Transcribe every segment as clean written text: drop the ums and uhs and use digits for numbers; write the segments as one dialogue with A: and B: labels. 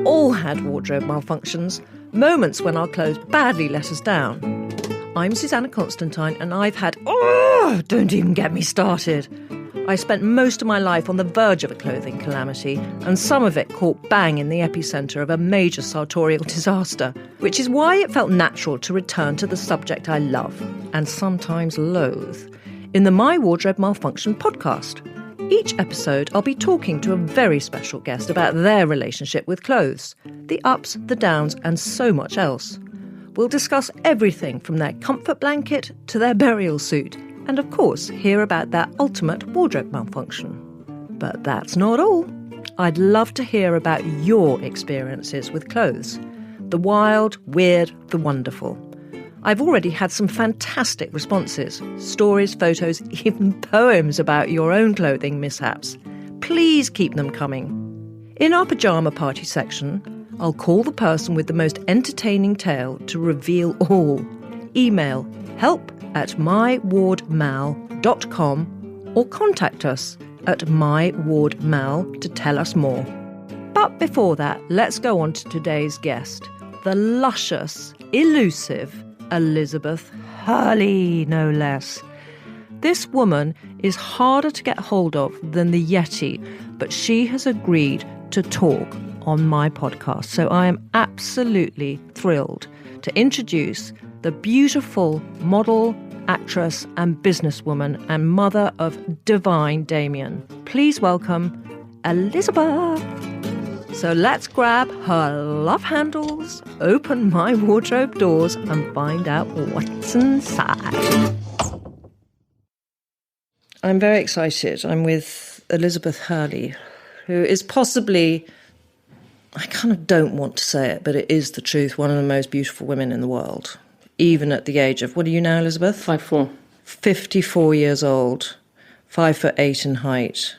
A: all had wardrobe malfunctions, moments when our clothes badly let us down. I'm Susanna Constantine, and I've had, don't even get me started. I spent most of my life on the verge of a clothing calamity, and some of it caught bang in the epicentre of a major sartorial disaster, which is why it felt natural to return to the subject I love, and sometimes loathe, in the My Wardrobe Malfunction podcast. Each episode, I'll be talking to a very special guest about their relationship with clothes, the ups, the downs, and so much else. We'll discuss everything from their comfort blanket to their burial suit, and of course, hear about their ultimate wardrobe malfunction. But that's not all. I'd love to hear about your experiences with clothes. The wild, weird, the wonderful. I've already had some fantastic responses. Stories, photos, even poems about your own clothing mishaps. Please keep them coming. In our pyjama party section, I'll call the person with the most entertaining tale to reveal all. Email help@mywardmal.com or contact us at mywardmal to tell us more. But before that, let's go on to today's guest, the luscious, elusive Elizabeth Hurley, no less. This woman is harder to get hold of than the Yeti, but she has agreed to talk on my podcast. So I am absolutely thrilled to introduce the beautiful model, actress and businesswoman and mother of divine Damien. Please welcome Elizabeth. So let's grab her love handles, open my wardrobe doors and find out what's inside. I'm very excited. I'm with Elizabeth Hurley, who is possibly, I kind of don't want to say it, but it is the truth, one of the most beautiful women in the world. Even at the age of, what are you now, Elizabeth?
B: 5'4". 54
A: years old, 5'8" in height,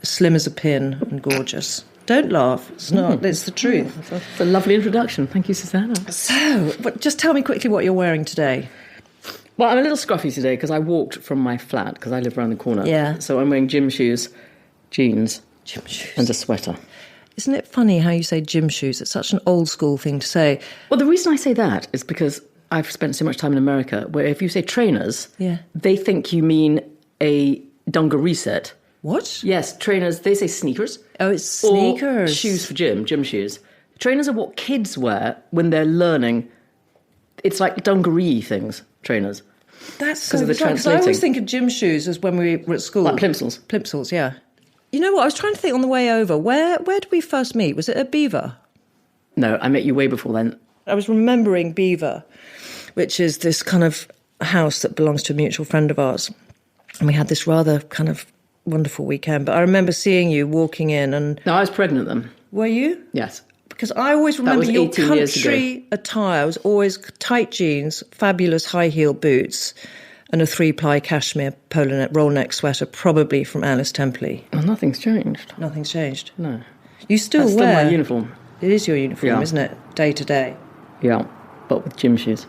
A: slim as a pin and gorgeous. Don't laugh. It's not. It's the truth.
B: That's a lovely introduction. Thank you, Susanna.
A: So, but just tell me quickly what you're wearing today.
B: Well, I'm a little scruffy today because I walked from my flat because I live around the corner.
A: Yeah.
B: So I'm wearing gym shoes, jeans, and a sweater.
A: Isn't it funny how you say gym shoes? It's such an old school thing to say.
B: Well, the reason I say that is because I've spent so much time in America where if you say trainers, they think you mean a dungaree set.
A: What?
B: Yes, trainers, they say sneakers.
A: Oh, it's sneakers.
B: Or shoes for gym shoes. Trainers are what kids wear when they're learning. It's like dungaree things, trainers.
A: That's so bizarre, because I always think of gym shoes as when we were at school.
B: Like plimsolls.
A: Plimsolls, yeah. You know what, I was trying to think on the way over, where did we first meet? Was it at Beaver?
B: No, I met you way before then.
A: I was remembering Beaver, which is this kind of house that belongs to a mutual friend of ours. And we had this rather kind of wonderful weekend. But I remember seeing you walking in and...
B: No, I was pregnant then.
A: Were you?
B: Yes.
A: Because I always remember your country attire was always tight jeans, fabulous high-heel boots, and a 3-ply cashmere polo neck, roll neck sweater, probably from Alice Templey.
B: Well, nothing's changed.
A: Nothing's changed?
B: No.
A: You still
B: That's
A: wear...
B: still my uniform.
A: It is your uniform, isn't it? Day to day.
B: Yeah, but with gym shoes.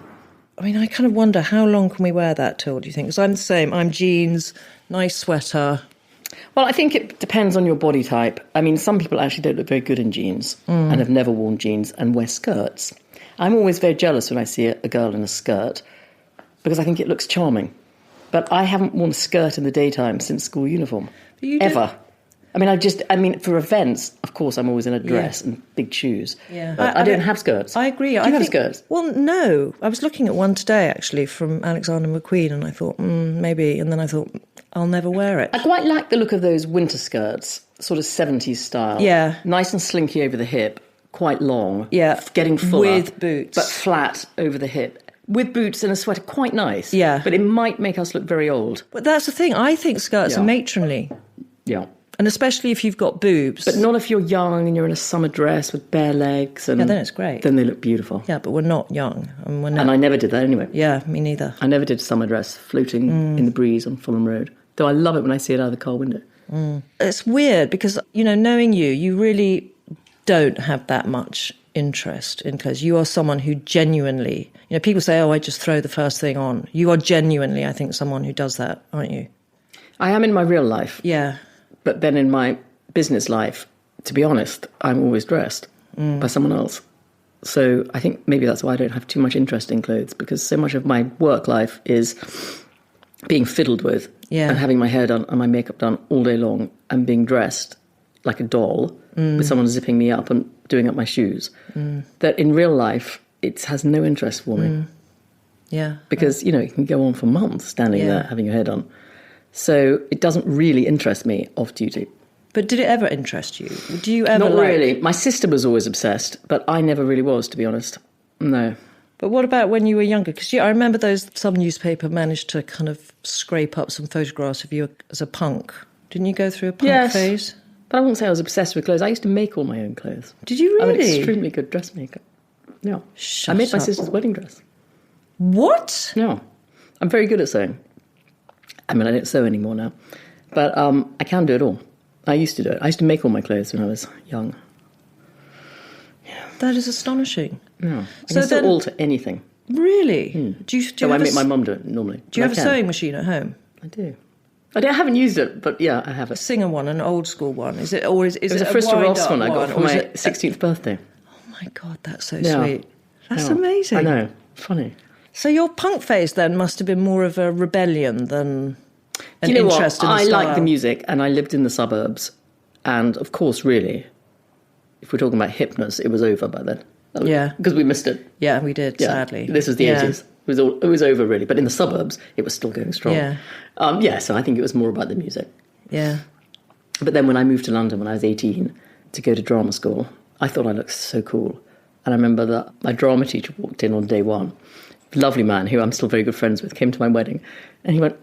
A: I mean, I kind of wonder, how long can we wear that till, do you think? Because I'm the same. I'm jeans, nice sweater...
B: Well, I think it depends on your body type. I mean, some people actually don't look very good in jeans and have never worn jeans and wear skirts. I'm always very jealous when I see a girl in a skirt because I think it looks charming. But I haven't worn a skirt in the daytime since school uniform. Ever. I mean, for events, of course, I'm always in a dress and big shoes.
A: Yeah.
B: But I don't have skirts.
A: I agree.
B: Do you have skirts?
A: Well, no. I was looking at one today, actually, from Alexander McQueen, and I thought, maybe. And then I thought, I'll never wear it.
B: I quite like the look of those winter skirts, sort of 70s style.
A: Yeah.
B: Nice and slinky over the hip, quite long.
A: Yeah.
B: Getting fuller.
A: With boots.
B: But flat over the hip. With boots and a sweater, quite nice.
A: Yeah.
B: But it might make us look very old.
A: But that's the thing. I think skirts are matronly.
B: Yeah.
A: And especially if you've got boobs.
B: But not if you're young and you're in a summer dress with bare legs. And
A: then it's great.
B: Then they look beautiful.
A: Yeah, but we're not young. And
B: I never did that anyway.
A: Yeah, me neither.
B: I never did summer dress floating in the breeze on Fulham Road. Though I love it when I see it out of the car window.
A: It's weird because, knowing you really don't have that much interest in clothes. You are someone who genuinely, people say, I just throw the first thing on. You are genuinely, I think, someone who does that, aren't you?
B: I am in my real life.
A: Yeah.
B: But then in my business life, to be honest, I'm always dressed. by someone else. So I think maybe that's why I don't have too much interest in clothes, because so much of my work life is being fiddled with and having my hair done and my makeup done all day long and being dressed like a doll with someone zipping me up and doing up my shoes. That in real life, it has no interest for me.
A: Yeah.
B: Because, you can go on for months standing there having your hair done. So it doesn't really interest me off duty.
A: But did it ever interest you? Do you ever
B: Not really. My sister was always obsessed, but I never really was, to be honest. No.
A: But what about when you were younger? Because I remember some newspaper managed to kind of scrape up some photographs of you as a punk. Didn't you go through a punk phase?
B: But I wouldn't say I was obsessed with clothes. I used to make all my own clothes.
A: Did you really?
B: I'm an extremely good dressmaker. Yeah. I made my sister's wedding dress.
A: What?
B: No. I'm very good at sewing. I mean, I don't sew anymore now. But I can do it all. I used to do it. I used to make all my clothes when I was young. Yeah.
A: That is astonishing.
B: No. I can still alter anything.
A: Really? Do you
B: I make my mum do it normally.
A: Do you have a sewing machine at home?
B: I do. I haven't used it, but yeah, I have it.
A: A Singer one, an old school one. Is it? Or is it
B: a Frister Ross one I got for my 16th birthday.
A: Oh my God, that's so sweet. That's amazing.
B: I know. Funny.
A: So your punk phase then must have been more of a rebellion than an interest in the
B: I
A: style.
B: liked the music, and I lived in the suburbs. And of course, really, if we're talking about hipness, it was over by then.
A: Yeah.
B: Because we missed it.
A: Yeah, we did, sadly.
B: This was the 80s. It was over, really. But in the suburbs, it was still going strong.
A: Yeah.
B: So I think it was more about the music.
A: Yeah.
B: But then when I moved to London when I was 18 to go to drama school, I thought I looked so cool. And I remember that my drama teacher walked in on day one. Lovely man who I'm still very good friends with, came to my wedding. And he went,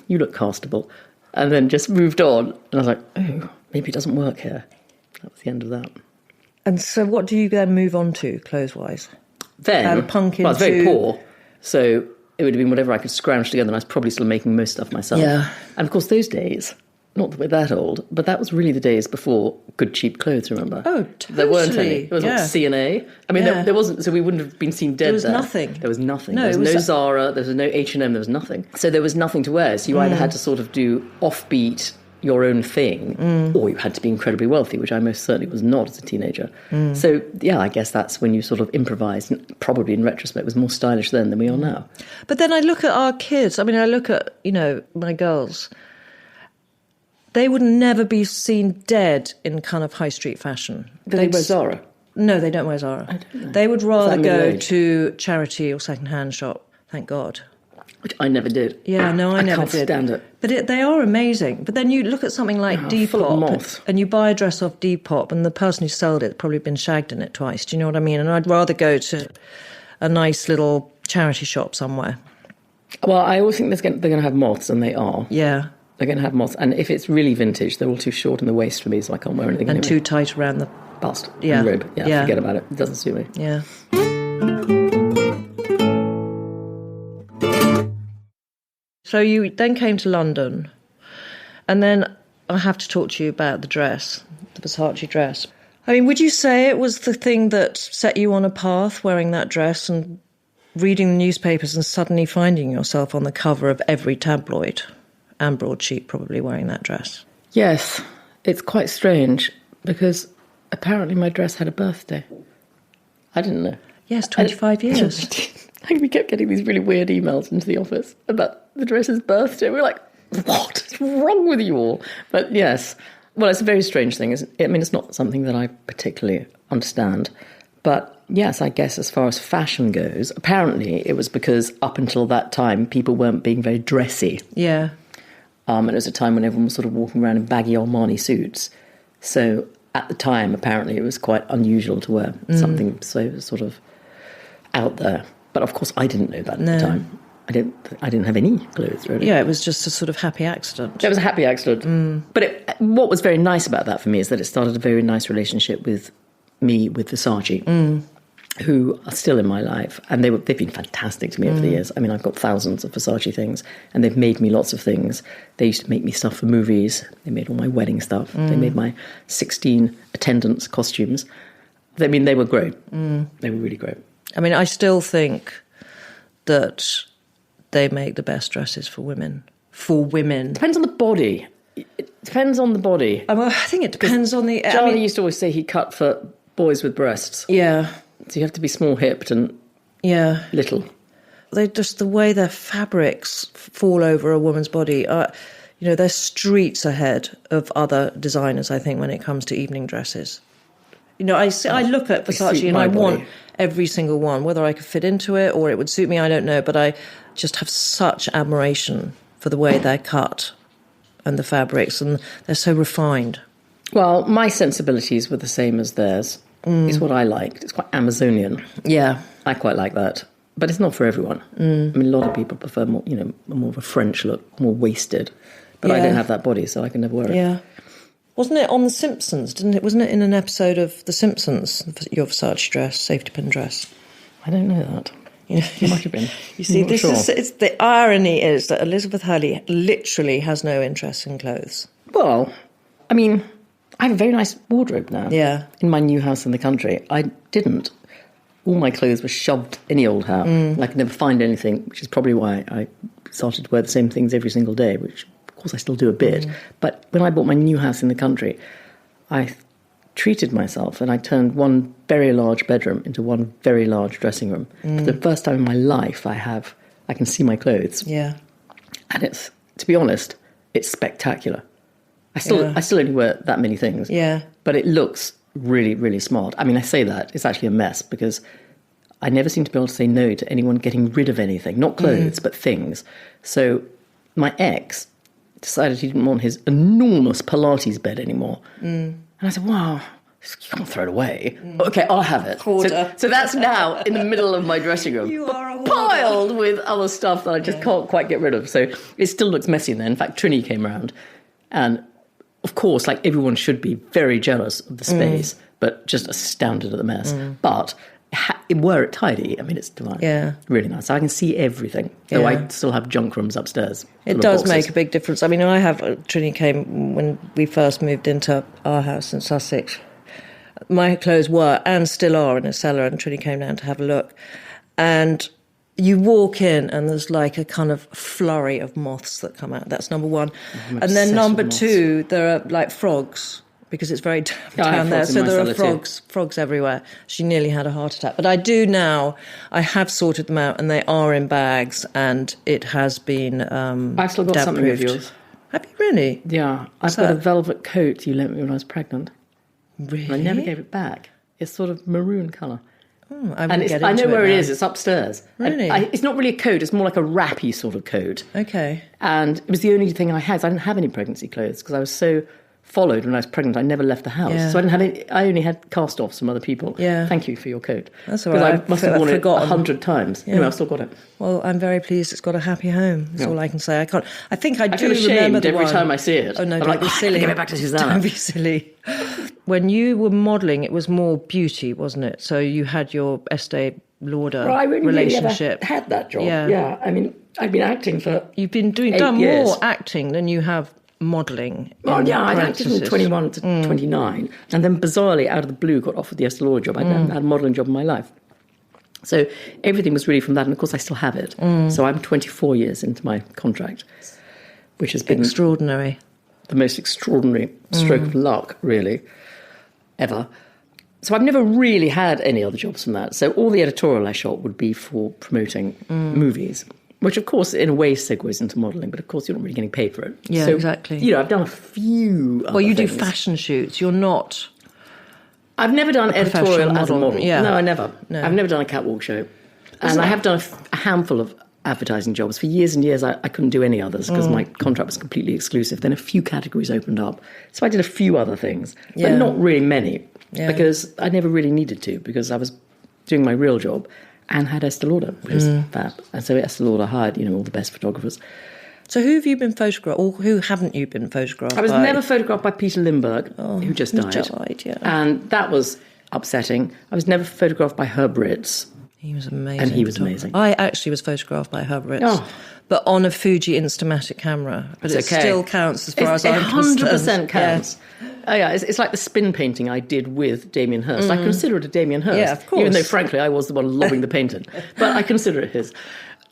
B: you look castable. And then just moved on. And I was like, oh, maybe it doesn't work here. That was the end of that.
A: And so what do you then move on to, clothes-wise?
B: Then,
A: out of punk into...
B: I was very poor, so it would have been whatever I could scrounge together, and I was probably still making most stuff myself.
A: Yeah.
B: And of course, those days, not that we're that old, but that was really the days before good cheap clothes, remember?
A: Oh, totally.
B: There weren't any. There was not C&A. I mean, there wasn't, so we wouldn't have been seen dead there.
A: There was nothing.
B: There was nothing.
A: No,
B: there was no Zara, there was no H&M, there was nothing. So there was nothing to wear, so you either had to sort of do offbeat, your own thing, or you had to be incredibly wealthy, which I most certainly was not as a teenager. So, yeah, I guess that's when you sort of improvised, and probably in retrospect was more stylish then than we are now.
A: But then I look at our kids, I mean, I look at, my girls, they would never be seen dead in kind of high street fashion.
B: They wear Zara?
A: No, they don't wear Zara.
B: I don't know.
A: They would rather go to charity or second-hand shop, thank God.
B: Which I never did.
A: Yeah, no, I never
B: can't
A: did.
B: Stand it.
A: But they are amazing. But then you look at something like
B: full of moths.
A: and you buy a dress off Depop, and the person who sold it probably been shagged in it twice. Do you know what I mean? And I'd rather go to a nice little charity shop somewhere.
B: Well, I always think they're going to have moths, and they are.
A: Yeah.
B: They're going to have moths. And if it's really vintage, they're all too short in the waist for me, so I can't wear anything
A: And
B: anyway.
A: too tight around the...
B: Bust.
A: Yeah.
B: And rib.
A: Yeah.
B: Forget about it. It doesn't suit me.
A: Yeah. So you then came to London, and then I have to talk to you about the dress, the Versace dress. I mean, would you say it was the thing that set you on a path, wearing that dress and reading the newspapers and suddenly finding yourself on the cover of every tabloid, and broadsheet probably, wearing that dress?
B: Yes. It's quite strange, because apparently my dress had a birthday. I didn't know.
A: Yes, 25 years.
B: We kept getting these really weird emails into the office about the dress's birthday. We were like, what is wrong with you all? But yes, well, it's a very strange thing. I mean, it's not something that I particularly understand. But yes, I guess as far as fashion goes, apparently it was because up until that time, people weren't being very dressy.
A: Yeah.
B: And it was a time when everyone was sort of walking around in baggy Armani suits. So at the time, apparently, it was quite unusual to wear something so sort of out there. But of course, I didn't know that at the time. I didn't have any clothes, really.
A: Yeah, it was just a sort of happy accident.
B: It was a happy accident. But what was very nice about that for me is that it started a very nice relationship with Versace, who are still in my life. And they've been fantastic to me over the years. I mean, I've got thousands of Versace things, and they've made me lots of things. They used to make me stuff for movies. They made all my wedding stuff. They made my 16 attendance costumes. I mean, they were great. They were really great.
A: I mean, I still think that they make the best dresses for women. For women.
B: Depends on the body. It depends on the body.
A: I think it depends on the...
B: Charlie used to always say he cut for boys with breasts.
A: Yeah.
B: So you have to be small-hipped and little.
A: They just, the way their fabrics fall over a woman's body, they're streets ahead of other designers, I think, when it comes to evening dresses. I look at Versace and I want every single one, whether I could fit into it or it would suit me, I don't know, but I just have such admiration for the way they're cut and the fabrics, and they're so refined.
B: Well, my sensibilities were the same as theirs. It's what I liked. It's quite Amazonian.
A: Yeah.
B: I quite like that. But it's not for everyone. I mean, a lot of people prefer more, more of a French look, more wasted. But I don't have that body, so I can never wear it.
A: Yeah. Wasn't it on The Simpsons? Wasn't it in an episode of The Simpsons, your Versace dress, safety pin dress?
B: I don't know that. It might have been.
A: You see, it's the irony is that Elizabeth Hurley literally has no interest in clothes.
B: Well, I mean, I have a very nice wardrobe now.
A: Yeah.
B: In my new house in the country. I didn't. All my clothes were shoved any old how. I could never find anything, which is probably why I started to wear the same things every single day, which, of course, I still do a bit. But when I bought my new house in the country, I treated myself and I turned one very large bedroom into one very large dressing room. For the first time in my life, I can see my clothes.
A: Yeah.
B: And it's, to be honest, it's spectacular. I still only wear that many things.
A: Yeah.
B: But it looks really, really smart. I mean, I say that, it's actually a mess because I never seem to be able to say no to anyone getting rid of anything. Not clothes, but things. So my ex decided he didn't want his enormous Pilates bed anymore. And I said, wow, you can't throw it away. Okay, I'll have it. So that's now in the middle of my dressing room.
A: You are a hoarder.
B: Piled with other stuff that I just can't quite get rid of. So it still looks messy in there. In fact, Trini came around and, of course, like everyone should be very jealous of the space, but just astounded at the mess. But were it tidy, I mean, it's divine.
A: Yeah.
B: Really nice. I can see everything. Though I still have junk rooms upstairs.
A: It does make a big difference. I mean, Trini came when we first moved into our house in Sussex. My clothes were, and still are, in a cellar, and Trini came down to have a look. And you walk in and there's like a kind of flurry of moths that come out. That's number one. And then number two, there are like frogs, because it's very down there. So there are frogs everywhere. She nearly had a heart attack. But I do now, I have sorted them out and they are in bags and it has been
B: I've still got something of yours.
A: Have you really?
B: Yeah. I've got a velvet coat you lent me when I was pregnant.
A: Really?
B: And I never gave it back. It's sort of maroon colour.
A: I know
B: where it is. It's upstairs.
A: Really?
B: It's not really a coat. It's more like a wrappy sort of coat.
A: Okay.
B: And it was the only thing I had. So I didn't have any pregnancy clothes because I was so followed when I was pregnant. I never left the house.
A: Yeah.
B: So I didn't have any. I only had cast-offs from other people.
A: Yeah.
B: Thank you for your coat.
A: That's all right.
B: Because I must have worn it 100 times. Yeah. Anyway, I've still got it.
A: Well, I'm very pleased it's got a happy home. That's all I can say. I think I
B: feel
A: do
B: ashamed
A: remember the
B: every
A: one.
B: time I see it.
A: Oh, no,
B: I'm
A: don't
B: like,
A: be silly.
B: Give it back to Susanna.
A: Don't be silly. When you were modelling, it was more beauty, wasn't it? So you had your Estee Lauder relationship.
B: Really had that job.
A: Yeah.
B: I mean, I've been acting for
A: You've been done more acting than you have modelling.
B: Well, yeah, I'd acted from 21 to 29. And then bizarrely, out of the blue, got offered the Estee Lauder job. I'd never had a modelling job in my life. So everything was really from that. And of course, I still have it. So I'm 24 years into my contract, which has been
A: extraordinary.
B: The most extraordinary stroke of luck, really, ever. So I've never really had any other jobs from that. So all the editorial I shot would be for promoting movies, which, of course, in a way segues into modelling. But, of course, you're not really getting paid for it.
A: Yeah,
B: so,
A: exactly.
B: I've done a few other
A: you
B: things.
A: do fashion shoots. You're not...
B: I've never done editorial as a model.
A: Yeah.
B: No, I never.
A: No.
B: I've never done a catwalk show. And I have done a handful of advertising jobs. For years and years, I couldn't do any others because my contract was completely exclusive. Then a few categories opened up. So I did a few other things, but not really many, because I never really needed to, because I was doing my real job and had Estee Lauder, which is fab. And so Estee Lauder hired, all the best photographers.
A: So who have you been photographed, or who haven't you been photographed by?
B: I was never photographed by Peter Lindbergh, who just died.
A: Yeah.
B: And that was upsetting. I was never photographed by Herb Ritts.
A: He was amazing.
B: And he was amazing.
A: I actually was photographed by Herb Ritts, but on a Fuji Instamatic camera. But it still counts as far as I'm concerned.
B: 100% counts. Yeah. Oh, yeah, it's like the spin painting I did with Damien Hirst. I consider it a Damien Hirst.
A: Yeah, of course.
B: Even though, frankly, I was the one lobbing the paint in. But I consider it his.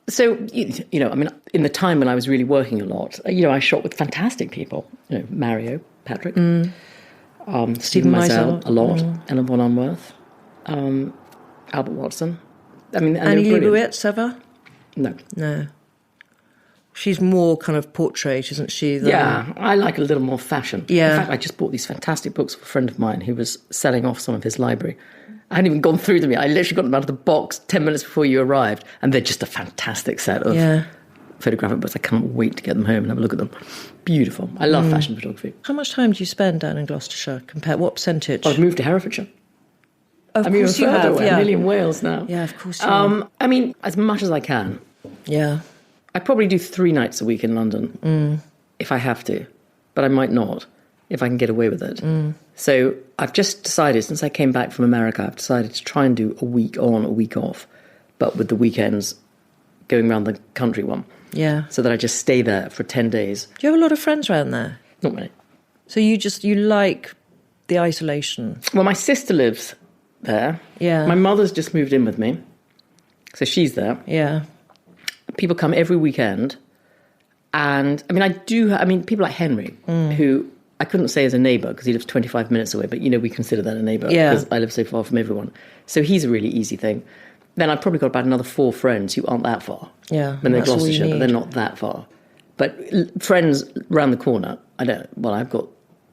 B: So, I mean, in the time when I was really working a lot, I shot with fantastic people. Mario, Patrick. Stephen Meisel a lot, Ellen von Unworth, Albert Watson. I mean, and
A: Annie
B: they're brilliant.
A: Leibovitz ever?
B: No.
A: She's more kind of portrait, isn't she?
B: Yeah, I like a little more fashion.
A: Yeah.
B: In fact, I just bought these fantastic books for a friend of mine who was selling off some of his library. I hadn't even gone through them yet. I literally got them out of the box 10 minutes before you arrived, and they're just a fantastic set of photographic books. I can't wait to get them home and have a look at them. Beautiful. I love fashion photography.
A: How much time do you spend down in Gloucestershire? What percentage?
B: I've moved to Herefordshire.
A: Of course you have,
B: I'm nearly in Wales now.
A: Yeah, of course you are.
B: I mean, as much as I can.
A: Yeah.
B: I probably do 3 nights a week in London if I have to, but I might not if I can get away with it. So I've just decided, since I came back from America, I've decided to try and do a week on, a week off, but with the weekends going around the country one.
A: Yeah.
B: So that I just stay there for 10 days.
A: Do you have a lot of friends around there?
B: Not many.
A: So you like the isolation?
B: Well, my sister lives there.
A: Yeah.
B: My mother's just moved in with me, so she's there.
A: Yeah.
B: People come every weekend, and I mean, people like Henry, who I couldn't say is a neighbour because he lives 25 minutes away, but we consider that a neighbour because I live so far from everyone. So he's a really easy thing. Then I've probably got about another 4 friends who aren't that far.
A: Yeah,
B: when they're
A: that's all you
B: Gloucestershire, but they're
A: need.
B: not that far. But friends round the corner, I've got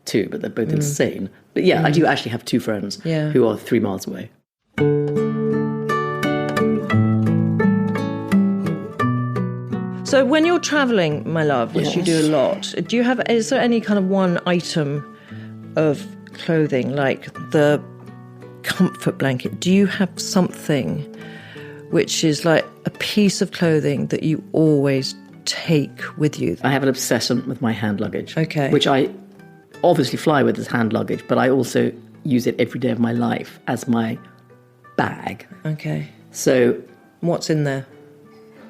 B: 2, but they're both insane. But yeah, I do actually have 2 friends who are 3 miles away.
A: So when you're travelling, my love, which you do a lot, is there any kind of one item of clothing, like the comfort blanket? Do you have something which is like a piece of clothing that you always take with you?
B: I have an obsession with my hand luggage.
A: Okay.
B: Which I obviously fly with as hand luggage, but I also use it every day of my life as my bag.
A: Okay.
B: So
A: what's in there?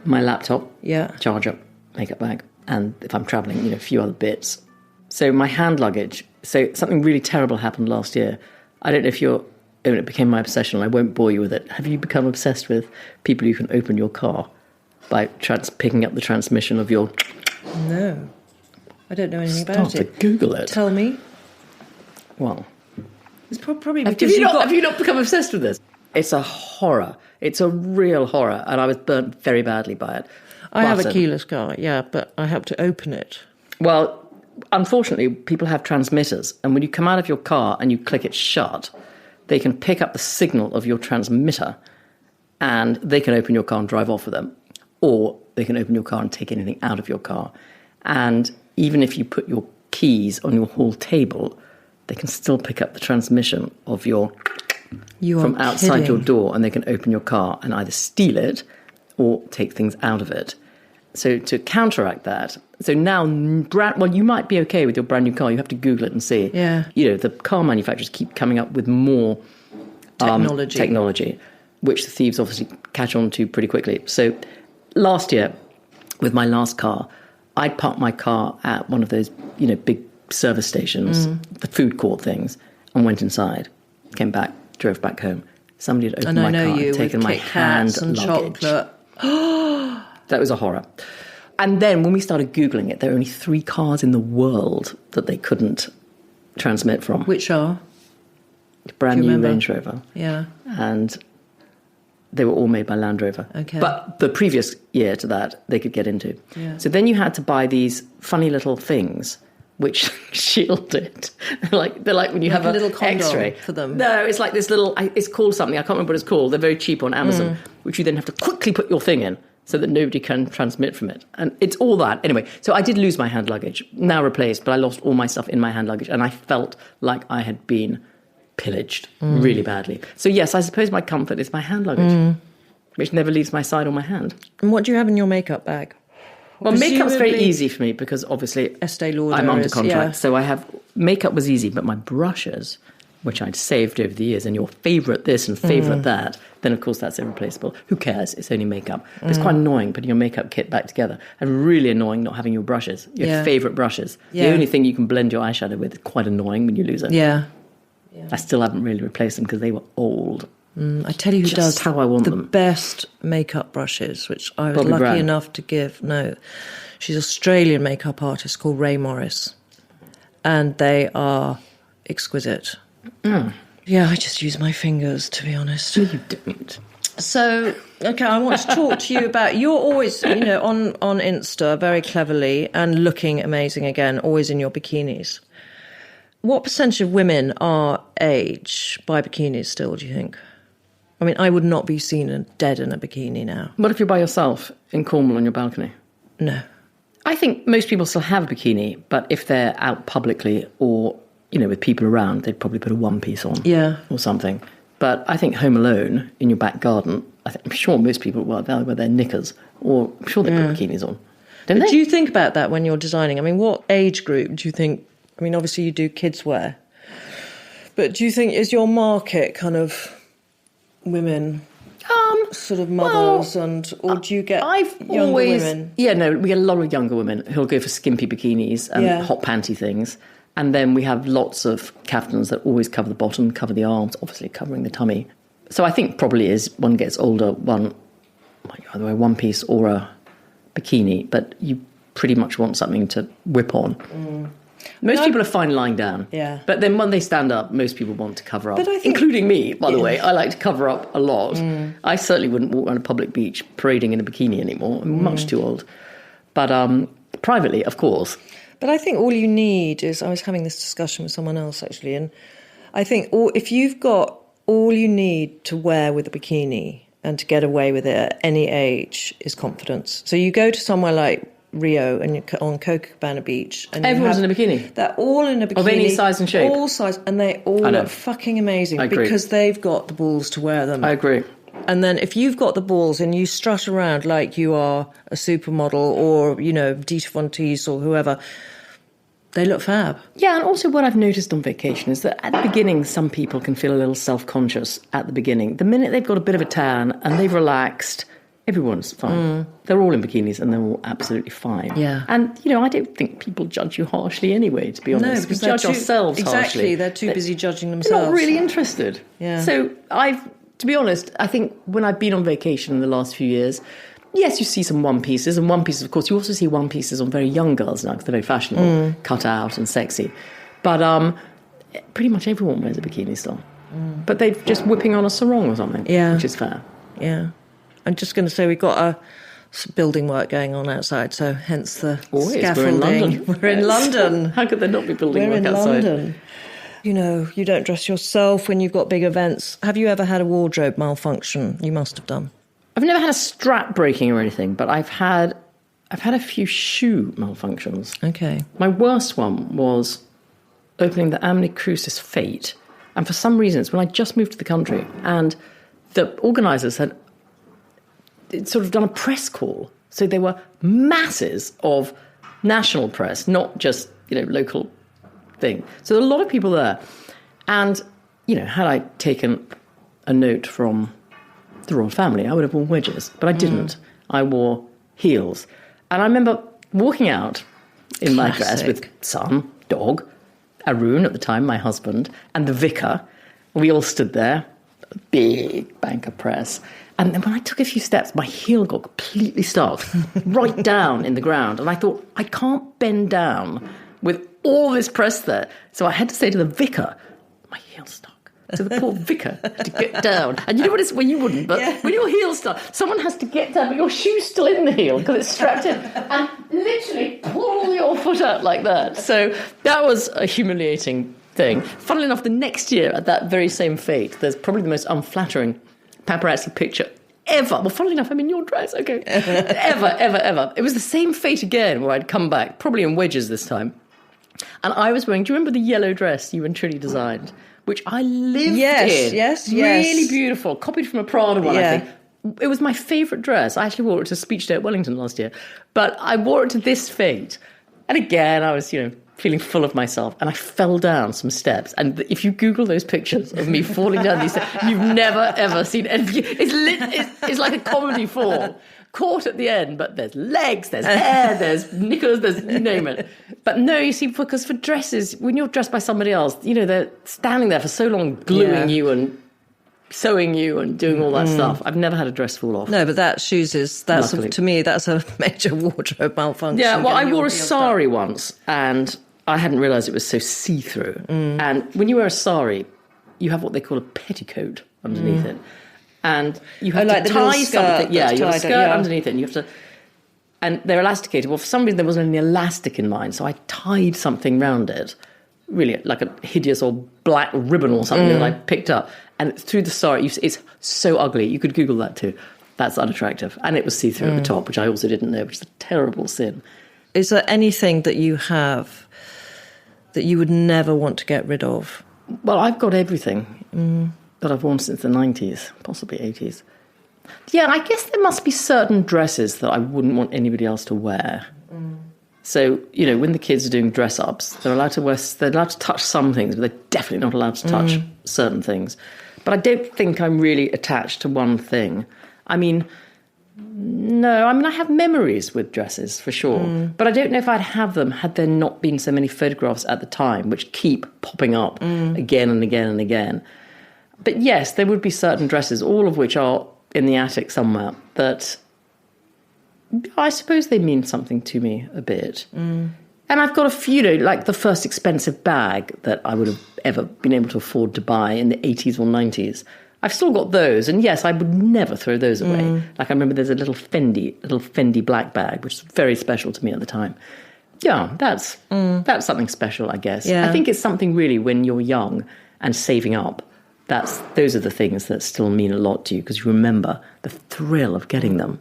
B: My laptop,
A: Yeah.
B: charger, makeup bag, and if I'm travelling, a few other bits. So my hand luggage. So something really terrible happened last year. I don't know if it became my obsession, and I won't bore you with it. Have you become obsessed with people who can open your car by picking up the transmission of your...
A: No. I don't know anything about
B: Start
A: it.
B: to Google it.
A: Tell me.
B: Well...
A: It's probably
B: Have
A: because
B: you not become obsessed with this? It's a horror. It's a real horror, and I was burnt very badly by it.
A: I have a keyless car, but I have to open it.
B: Well, unfortunately, people have transmitters, and when you come out of your car and you click it shut, they can pick up the signal of your transmitter, and they can open your car and drive off with them, or they can open your car and take anything out of your car. And even if you put your keys on your hall table, they can still pick up the transmission of your... from outside your door, and they can open your car and either steal it or take things out of it. So to counteract that, so now, you might be okay with your brand new car. You have to Google it and see.
A: Yeah.
B: The car manufacturers keep coming up with more technology, which the thieves obviously catch on to pretty quickly. So last year, with my last car, I parked my car at one of those, big service stations, the food court things, and went inside, came back, drove back home. Somebody had opened my car and taken my hand
A: and
B: luggage.
A: Chocolate.
B: That was a horror. And then when we started Googling it, there were only 3 cars in the world that they couldn't transmit from.
A: Which are?
B: Brand new Range Rover.
A: Yeah.
B: And they were all made by Land Rover.
A: Okay.
B: But the previous year to that, they could get into.
A: Yeah.
B: So then you had to buy these funny little things which shielded. They're like when you have
A: a little condom
B: X-ray
A: for them.
B: No, it's like this little. It's called something. I can't remember what it's called. They're very cheap on Amazon, which you then have to quickly put your thing in so that nobody can transmit from it. And it's all that anyway. So I did lose my hand luggage, now replaced, but I lost all my stuff in my hand luggage, and I felt like I had been pillaged really badly. So yes, I suppose my comfort is my hand luggage, which never leaves my side or my hand.
A: And what do you have in your makeup bag?
B: Well, makeup's very easy for me because obviously
A: Estee Lauder
B: I'm under contract.
A: yeah.
B: So I have, makeup was easy, but my brushes, which I'd saved over the years, and your favourite this and favourite that, then of course that's irreplaceable. Who cares? It's only makeup. But it's quite annoying putting your makeup kit back together, and really annoying not having your brushes, your favourite brushes.
A: Yeah.
B: The only thing you can blend your eyeshadow with is quite annoying when you lose it.
A: Yeah.
B: I still haven't really replaced them because they were old.
A: I tell you who
B: Just
A: does
B: how I want
A: the
B: them.
A: best makeup brushes, which I was
B: Bobbi
A: lucky
B: Brown.
A: enough to give. No, she's an Australian makeup artist called Ray Morris. And they are exquisite. Yeah, I just use my fingers, to be honest.
B: You don't.
A: So, okay, I want to talk to you about, you're always, on Insta very cleverly and looking amazing again, always in your bikinis. What percentage of women are aged by bikinis still, do you think? I mean, I would not be seen dead in a bikini now.
B: What if you're by yourself in Cornwall on your balcony?
A: No.
B: I think most people still have a bikini, but if they're out publicly or, with people around, they'd probably put a one-piece on.
A: Yeah.
B: Or something. But I think home alone in your back garden, I'm sure most people wear their knickers, or I'm sure they put bikinis on. Don't they?
A: Do you think about that when you're designing? I mean, what age group do you think? I mean, obviously you do kids wear, but do you think is your market kind of women, sort of mothers, or do you get younger women?
B: Yeah, no, we get a lot of younger women who'll go for skimpy bikinis and hot panty things. And then we have lots of kaftans that always cover the bottom, cover the arms, obviously covering the tummy. So I think probably as one gets older, one might either wear one piece or a bikini, but you pretty much want something to whip on. Most people are fine lying down.
A: Yeah.
B: But then when they stand up, most people want to cover up. Including me, by the way. I like to cover up a lot. I certainly wouldn't walk around a public beach parading in a bikini anymore. I'm much too old. But privately, of course.
A: But I think all you need is, I was having this discussion with someone else actually, and I think if you've got all you need to wear with a bikini and to get away with it at any age is confidence. So you go to somewhere like Rio and you're on Copacabana Beach. And
B: everyone's in a bikini.
A: They're all in a bikini.
B: Of any size and shape.
A: All size, and they all look fucking amazing because they've got the balls to wear them.
B: I agree.
A: And then if you've got the balls and you strut around like you are a supermodel or, Dita Von Teese or whoever, they look fab. Yeah,
B: and also what I've noticed on vacation is that at the beginning, some people can feel a little self-conscious at the beginning. The minute they've got a bit of a tan and they've relaxed, everyone's fine. They're all in bikinis and they're all absolutely fine.
A: Yeah.
B: And, I don't think people judge you harshly anyway, to be honest.
A: No, because
B: we judge ourselves harshly.
A: Exactly, they're too busy judging themselves.
B: They're not really interested.
A: Yeah.
B: So to be honest, I think when I've been on vacation in the last few years, yes, you see some one-pieces, and one-pieces, of course, you also see one-pieces on very young girls now, because they're very fashionable, cut out and sexy. But pretty much everyone wears a bikini still. But they're just whipping on a sarong or something, which is fair.
A: Yeah. I'm just going to say we've got building work going on outside, so hence the scaffolding.
B: We're in London. How could there not be building work outside? We're in London.
A: You don't dress yourself when you've got big events. Have you ever had a wardrobe malfunction? You must have done.
B: I've never had a strap breaking or anything, but I've had a few shoe malfunctions.
A: Okay.
B: My worst one was opening the Amni Crucis Fate, and for some reason, it's when I just moved to the country, and the organisers had sort of done a press call, so there were masses of national press, not just local thing. So there were a lot of people there, and had I taken a note from the royal family, I would have worn wedges, but I didn't. I wore heels. And I remember walking out in my dress with son, dog, Arun at the time, my husband, and the vicar. We all stood there, a big banker press. And then when I took a few steps, my heel got completely stuck right down in the ground. And I thought, I can't bend down with all this press there. So I had to say to the vicar, my heel's stuck. So the poor vicar had to get down. And you know what it's, well, you wouldn't, but when your heel's stuck, someone has to get down, but your shoe's still in the heel because it's strapped in. And literally pull your foot out like that. So that was a humiliating thing. Funnily enough, the next year at that very same fete, there's probably the most unflattering paparazzi picture ever. Well, funnily enough, I'm in your dress, okay. ever. It was the same fete again where I'd come back, probably in wedges this time. And I was wearing, do you remember the yellow dress you and Trini designed? Which I lived in.
A: Yes.
B: Really beautiful. Copied from a Prada one, I think. It was my favourite dress. I actually wore it to a speech day at Wellington last year. But I wore it to this fete. And again, I was, feeling full of myself. And I fell down some steps. And if you Google those pictures of me falling down these steps, you've never, ever seen anything. It's like a comedy fall. Caught at the end, but there's legs, there's hair, there's knickers, there's you name it. But no, you see, because for dresses, when you're dressed by somebody else, they're standing there for so long, gluing you and sewing you and doing all that stuff. I've never had a dress fall off.
A: No, but to me, that's a major wardrobe malfunction.
B: Yeah, well, I wore a sari once, and I hadn't realised it was so see-through. And when you wear a sari, you have what they call a petticoat underneath it. And you have to tie something. Yeah, you have a skirt underneath it, and you have to... And they're elasticated. Well, for some reason, there wasn't any elastic in mine, so I tied something round it, really like a hideous old black ribbon or something that I picked up. And through the sari, it's so ugly. You could Google that too. That's unattractive. And it was see-through at the top, which I also didn't know, which is a terrible sin.
A: Is there anything that you have that you would never want to get rid of?
B: Well, I've got everything that I've worn since the 90s, possibly 80s. Yeah, I guess there must be certain dresses that I wouldn't want anybody else to wear. So, when the kids are doing dress-ups, they're allowed to touch some things, but they're definitely not allowed to touch certain things. But I don't think I'm really attached to one thing. No, I have memories with dresses, for sure. But I don't know if I'd have them had there not been so many photographs at the time, which keep popping up again and again and again. But yes, there would be certain dresses, all of which are in the attic somewhere, that I suppose they mean something to me a bit. And I've got a few, like the first expensive bag that I would have ever been able to afford to buy in the 80s or 90s. I've still got those, and yes, I would never throw those away. Like I remember there's a little Fendi black bag, which is very special to me at the time. Yeah, that's something special, I guess.
A: Yeah.
B: I think it's something really when you're young and saving up. Those are the things that still mean a lot to you because you remember the thrill of getting them.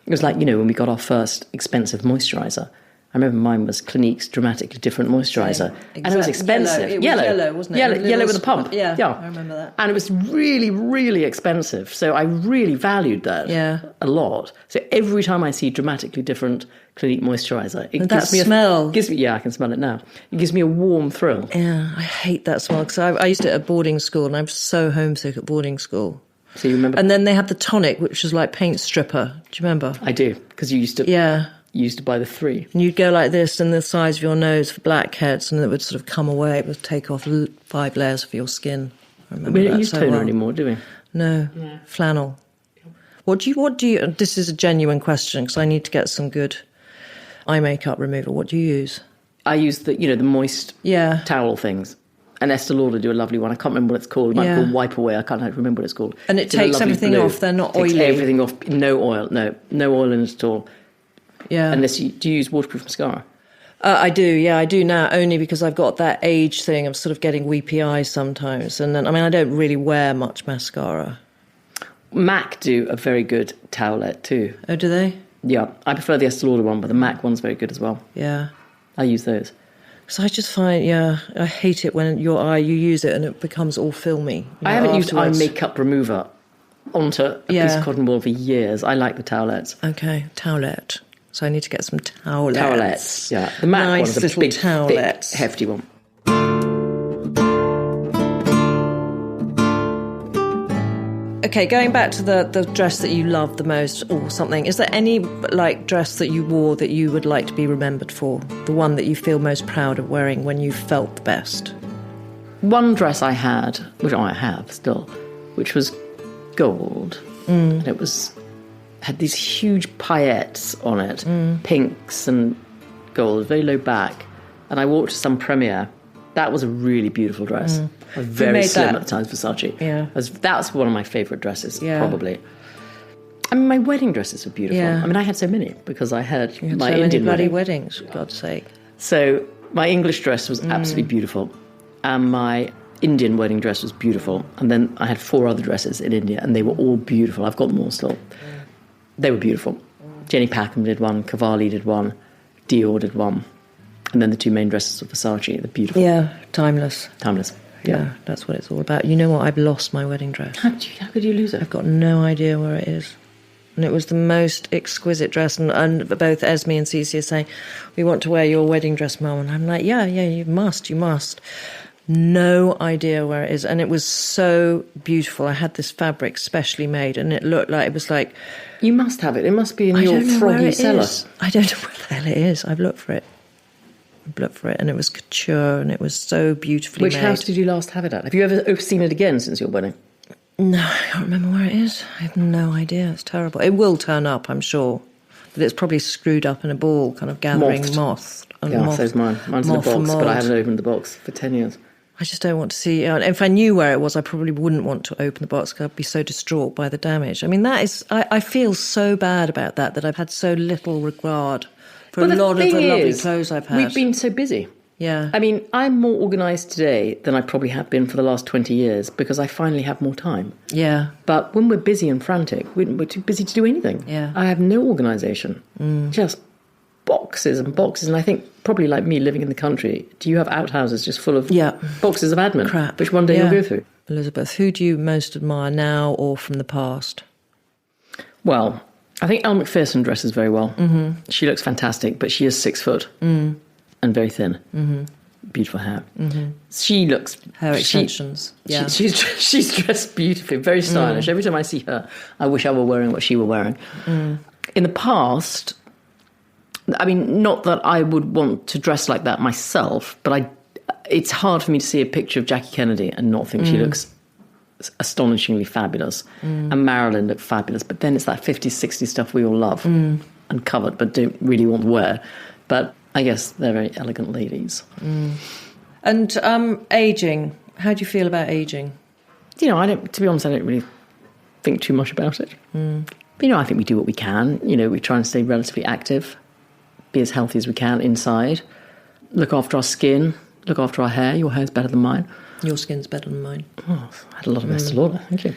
B: It was like, when we got our first expensive moisturiser. I remember mine was Clinique's Dramatically Different Moisturiser. And it was expensive.
A: It was yellow, wasn't it?
B: Yellow with a pump.
A: Yeah, I remember that.
B: And it was really, really expensive. So I really valued that a lot. So every time I see Dramatically Different Clinique Moisturiser, it gives me
A: smell.
B: I can smell it now. It gives me a warm thrill.
A: Yeah, I hate that smell because I used it at boarding school and I was so homesick at boarding school.
B: So you remember?
A: And then they had the tonic, which was like paint stripper. Do you remember?
B: I do, because you used to...
A: Yeah.
B: You used to buy the 3.
A: And you'd go like this and the size of your nose for blackheads and it would sort of come away. It would take off 5 layers of your skin. I remember
B: We don't
A: that
B: use
A: so
B: toner
A: well.
B: anymore, do we?
A: No. Flannel. What do you, this is a genuine question because I need to get some good eye makeup remover. What do you use?
B: I use the moist towel things. And Estee Lauder do a lovely one. I can't remember what it's called. It might be called Wipe Away. I can't remember what it's called.
A: And it takes everything off. They're not oily.
B: Takes everything off. No oil. No oil in it at all.
A: Yeah.
B: Unless do you use waterproof mascara?
A: I do. Yeah, I do now. Only because I've got that age thing of sort of getting weepy eyes sometimes. And then, I don't really wear much mascara.
B: MAC do a very good towelette too.
A: Oh, do they?
B: Yeah. I prefer the Estee Lauder one, but the MAC one's very good as well.
A: Yeah.
B: I use those.
A: So I just find, I hate it when you use it and it becomes all filmy.
B: I haven't used eye makeup remover onto a piece of cotton wool for years. I like the towelettes.
A: Okay, towelette. So I need to get some towelettes.
B: Towelettes, yeah. The MAC one is a big, thick, hefty one.
A: Okay, going back to the dress that you love the most or something, is there any dress that you wore that you would like to be remembered for? The one that you feel most proud of wearing when you felt the best?
B: One dress I had, which I have still, which was gold. And it had these huge paillettes on it, pinks and gold, very low back. And I wore it to some premiere. That was a really beautiful dress. Very slim at the time, Versace.
A: Yeah.
B: That's one of my favourite dresses, probably. My wedding dresses were beautiful.
A: Yeah.
B: I had so many because I had my
A: so
B: Indian
A: many bloody
B: wedding.
A: weddings, for God's sake.
B: So my English dress was absolutely beautiful. And my Indian wedding dress was beautiful. And then I had 4 other dresses in India, and they were all beautiful. I've got them all still. They were beautiful. Jenny Packham did one, Cavalli did one, Dior did one. And then the 2 main dresses of Versace, they're beautiful.
A: Yeah, timeless.
B: Timeless.
A: Yeah, that's what it's all about. You know what? I've lost my wedding dress.
B: How could you lose it?
A: I've got no idea where it is. And it was the most exquisite dress. And both Esme and Cece are saying, we want to wear your wedding dress, Mum. And I'm like, yeah, you must. No idea where it is. And it was so beautiful. I had this fabric specially made, and it looked like, it was like...
B: You must have it. It must be in your froggy cellar.
A: I don't know where the hell it is. I've looked for it. And it was couture, and it was so beautifully made.
B: Which house did you last have it at? Have you ever seen it again since your wedding?
A: No, I can't remember where it is. I have no idea. It's terrible. It will turn up, I'm sure. But it's probably screwed up in a ball, kind of gathering moth.
B: Yeah, so's mine. Mine's in a box, but I haven't opened the box for 10 years.
A: I just don't want to see. If I knew where it was, I probably wouldn't want to open the box because I'd be so distraught by the damage. I mean, that is. I feel so bad about that I've had so little regard for a lot of the lovely clothes I've had.
B: We've been so busy.
A: Yeah.
B: I mean, I'm more organised today than I probably have been for the last 20 years because I finally have more time.
A: Yeah.
B: But when we're busy and frantic, we're too busy to do anything.
A: Yeah.
B: I have no organisation. Just boxes and boxes. And I think probably like me living in the country, do you have outhouses just full of boxes of admin?
A: Crap.
B: Which one day you'll go through.
A: Elizabeth, who do you most admire now or from the past?
B: Well, I think Elle Macpherson dresses very well. Mm-hmm. She looks fantastic, but she is 6 foot and very thin. Mm-hmm. Beautiful hair. Mm-hmm. She looks...
A: Hair extensions.
B: She's dressed beautifully, very stylish. Every time I see her, I wish I were wearing what she were wearing. In the past... I mean, not that I would want to dress like that myself, but it's hard for me to see a picture of Jackie Kennedy and not think she looks astonishingly fabulous. And Marilyn looked fabulous. But then it's that 50s, 60s stuff we all love and covet but don't really want to wear. But I guess they're very elegant ladies.
A: And ageing. How do you feel about ageing?
B: To be honest, I don't really think too much about it. But, I think we do what we can. We try and stay relatively active. Be as healthy as we can inside, look after our skin, look after our hair. Your hair's better than mine.
A: Your skin's better than mine.
B: Oh, I had a lot of Estee Lauder, thank you.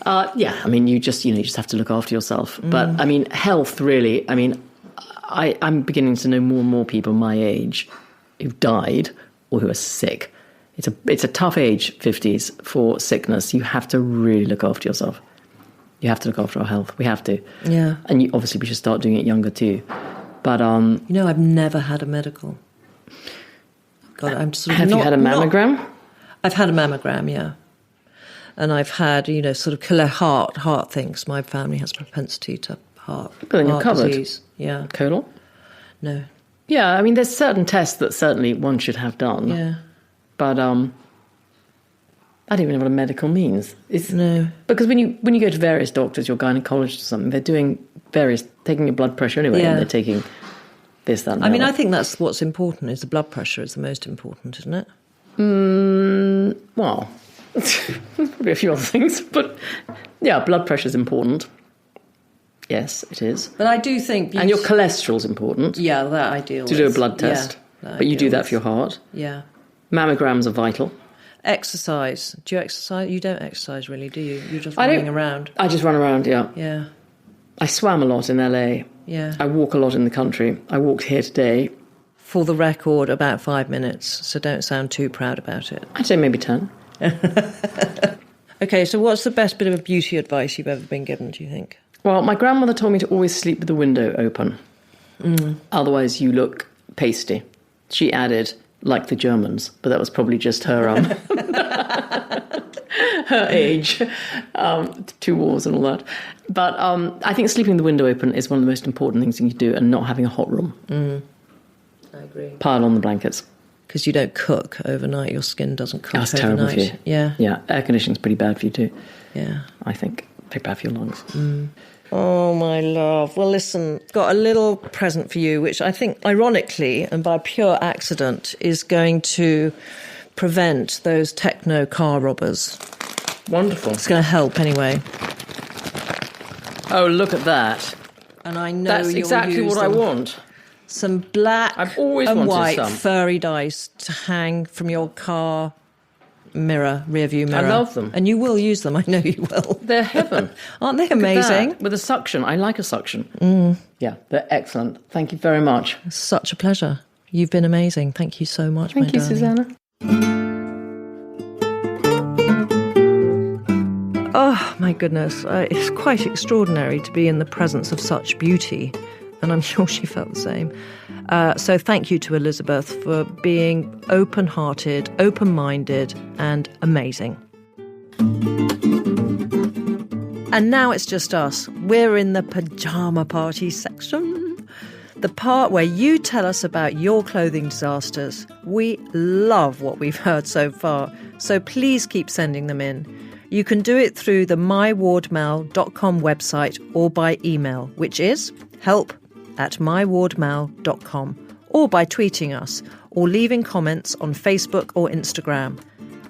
B: I mean, you just have to look after yourself. But, I mean, health, really, I mean, I'm beginning to know more and more people my age who've died or who are sick. It's a tough age, 50s, for sickness. You have to really look after yourself. You have to look after our health. We have to.
A: Yeah.
B: And obviously we should start doing it younger too. But
A: I've never had a medical. God, I'm sort of
B: have you had a mammogram?
A: I've had a mammogram, yeah, and I've had sort of heart things. My family has propensity to heart.
B: But then you're covered.
A: Disease. Yeah.
B: Colon?
A: No.
B: Yeah, I mean, there's certain tests that certainly one should have done.
A: Yeah.
B: But I don't even know what a medical means.
A: No.
B: Because when you go to various doctors, your gynecologist or something, they're doing taking your blood pressure anyway, and they're taking this, that, and that.
A: I mean, I think that's what's important, is the blood pressure is the most important, isn't it?
B: Well, there's probably a few other things, but yeah, blood pressure is important. Yes, it is.
A: But I do think...
B: And your cholesterol's important.
A: Yeah, that I deal with.
B: To do a blood test.
A: Yeah,
B: but you do that for your heart.
A: Yeah.
B: Mammograms are vital.
A: Exercise. Do you exercise? You don't exercise really, do you? You're just running around.
B: I just run around, yeah.
A: Yeah.
B: I swam a lot in LA.
A: Yeah.
B: I walk a lot in the country. I walked here today.
A: For the record, about 5 minutes, so don't sound too proud about it.
B: I'd say maybe 10.
A: Okay, so what's the best bit of beauty advice you've ever been given, do you think?
B: Well, my grandmother told me to always sleep with the window open. Otherwise you look pasty. She added, like the Germans, but that was probably just her her age, 2 wars and all that. But I think sleeping with the window open is one of the most important things you can do, and not having a hot room.
A: I agree.
B: Pile on the blankets.
A: Because you don't cook overnight, your skin doesn't cook overnight.
B: That's terrible for you.
A: Yeah.
B: Yeah, air conditioning's pretty bad for you too.
A: Yeah.
B: I think. Pretty bad for your lungs.
A: Oh, my love. Well, listen, got a little present for you, which I think, ironically, and by pure accident, is going to prevent those techno car robbers.
B: Wonderful.
A: It's going to help anyway.
B: Oh, look at that.
A: And I know
B: that's
A: you'll
B: exactly
A: use
B: what I want.
A: Some black
B: I've always
A: and
B: wanted
A: white
B: some.
A: furry dice to hang from your car rearview mirror.
B: I love them.
A: And you will use them, I know you will.
B: They're heaven.
A: Aren't they amazing?
B: With a suction. I like a suction. Yeah, they're excellent. Thank you very much.
A: It's such a pleasure. You've been amazing. Thank you so much,
B: Thank you,
A: darling.
B: Susanna.
A: Oh, my goodness. It's quite extraordinary to be in the presence of such beauty, and I'm sure she felt the same. So thank you to Elizabeth for being open-hearted, open-minded, and amazing. And now it's just us. We're in the pyjama party section. The part where you tell us about your clothing disasters. We love what we've heard so far, so please keep sending them in. You can do it through the mywardmal.com website or by email, which is help@mywardmal.com, or by tweeting us, or leaving comments on Facebook or Instagram.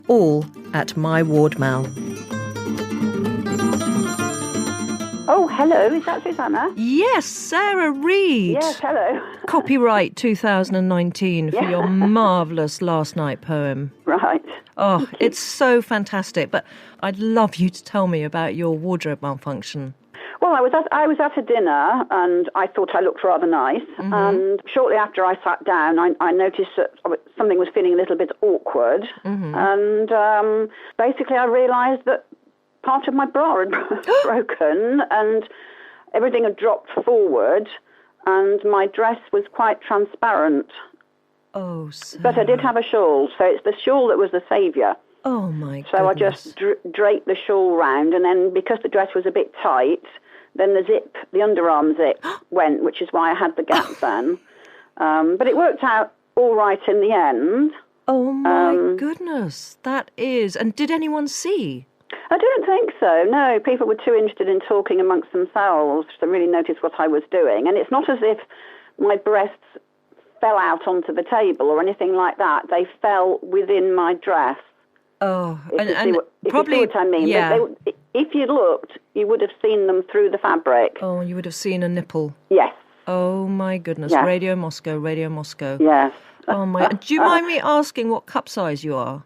A: All at MyWardMal.
C: Oh, hello, is that Susanna?
A: Yes, Sarah Reid.
C: Yes, hello.
A: Copyright 2019 for your marvellous last night poem.
C: Right.
A: Oh, it's so fantastic, but I'd love you to tell me about your wardrobe malfunction.
C: Well, I was at a dinner and I thought I looked rather nice. Mm-hmm. And shortly after I sat down, I noticed that something was feeling a little bit awkward. Mm-hmm. And basically I realised that part of my bra had broken and everything had dropped forward and my dress was quite transparent.
A: Oh, Sarah.
C: But I did have a shawl, so it's the shawl that was the saviour.
A: Oh, my goodness.
C: So I just draped the shawl round, and then because the dress was a bit tight, then the underarm zip went, which is why I had the gap then. But it worked out all right in the end.
A: Oh, my goodness. That is... And did anyone see?
C: I didn't think so, no. People were too interested in talking amongst themselves to really notice what I was doing. And it's not as if my breasts fell out onto the table or anything like that. They fell within my dress.
A: Oh,
C: if you see what I mean.
A: Yeah.
C: If you looked, you would have seen them through the fabric.
A: Oh, you would have seen a nipple.
C: Yes.
A: Oh, my goodness.
C: Yes.
A: Radio Moscow.
C: Yes.
A: Oh, my... Do you mind me asking what cup size you are?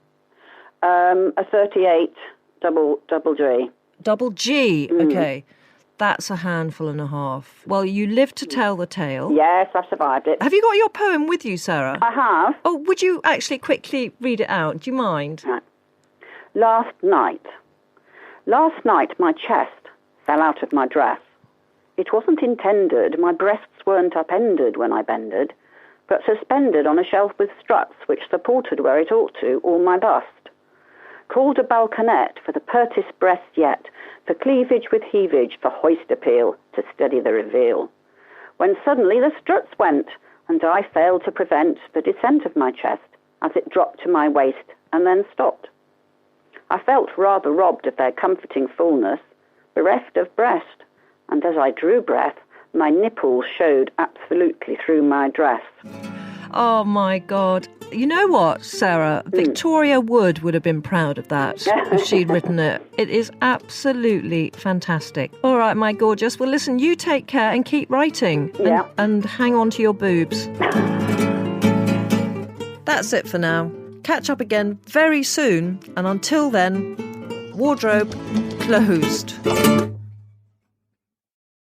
C: A 38 double G.
A: Double G, okay. That's a handful and a half. Well, you live to tell the tale.
C: Yes, I've survived it.
A: Have you got your poem with you, Sarah?
C: I have.
A: Oh, would you actually quickly read it out? Do you mind?
C: Right. Last night my chest fell out of my dress. It wasn't intended, my breasts weren't upended when I bended, but suspended on a shelf with struts which supported where it ought to, all my bust. Called a balconette for the pertest breast yet, for cleavage with heavage, for hoist appeal, to steady the reveal. When suddenly the struts went, and I failed to prevent the descent of my chest, as it dropped to my waist, and then stopped. I felt rather robbed of their comforting fullness, bereft of breast, and as I drew breath, my nipples showed absolutely through my dress.
A: Oh, my God. You know what, Sarah? Victoria Wood would have been proud of that if she'd written it. It is absolutely fantastic. All right, my gorgeous. Well, listen, you take care and keep writing.
C: Yeah.
A: And hang on to your boobs. That's it for now. Catch up again very soon. And until then, wardrobe closed.